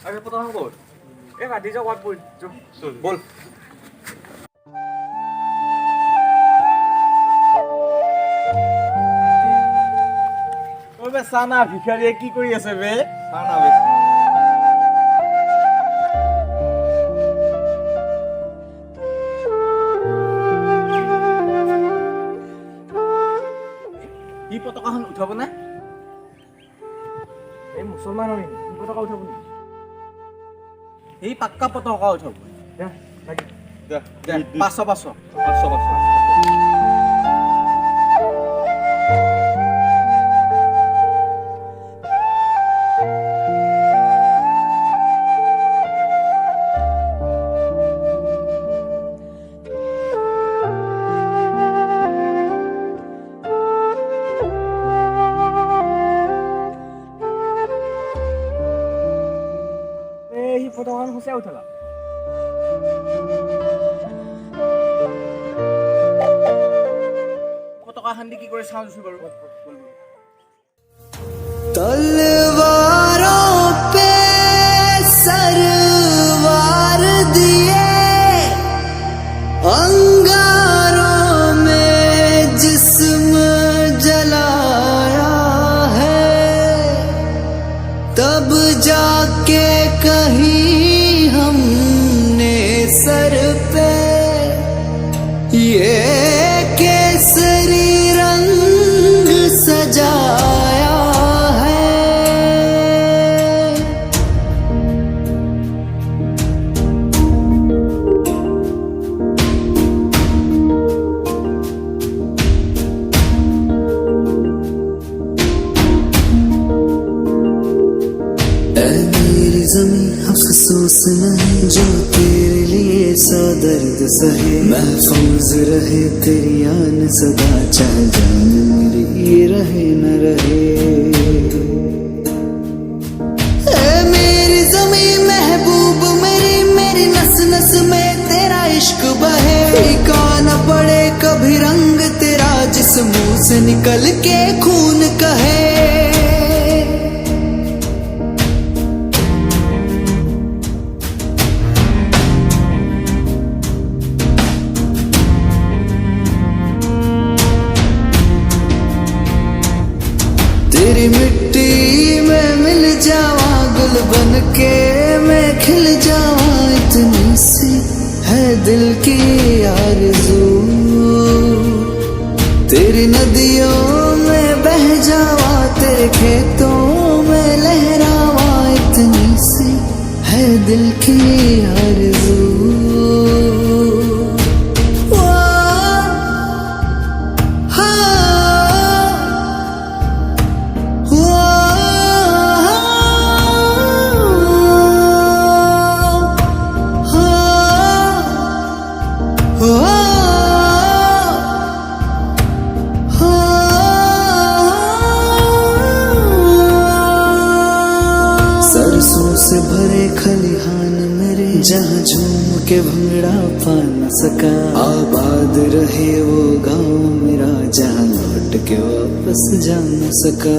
अरे पता हम बोल ए गाड़ी जा वाट बोल जो बोल ओबे साना भिखारिये কি কৰি আছে বে সানা বে কি পতাকাখন উঠাব না এই মুসলমান হই পতাকা উঠাব নি এই পাক্কা পতাকা উঠাব দে লাগি দে 500 এই পতাকাখন হসে উঠালা পতাকাখন দি কি কৰে চাও জুছি বাৰু तलवारों पे सरवार दिए अंगारों में जिस्म जलाया है तब जाके कहीं हमने सर पे ये केसरी रंग सजाया ज़मीं अफसोस नहीं जो तेरे लिए सौ दर्द सहे महफूज रहे तेरी आन सदा चाहे जान मेरी ये रहे न रहे मेरी ज़मीं महबूब मेरी मेरी नस नस में तेरा इश्क बहे फीका न पड़े कभी रंग तेरा जिस मुंह से निकल के खून कहे तेरी मिट्टी में मिल जावा गुल बन के मैं खिल जावा इतनी सी है दिल की आरज़ू तेरी नदियों में बह जावा तेरे खेतों में लहरावा इतनी सी है दिल की आरज़ू सरसों से भरे खलिहान मेरे जहाँ झूम के भंगड़ा पा न सका आबाद रहे वो गाँव मेरा जहाँ लौट के वापस जा न सका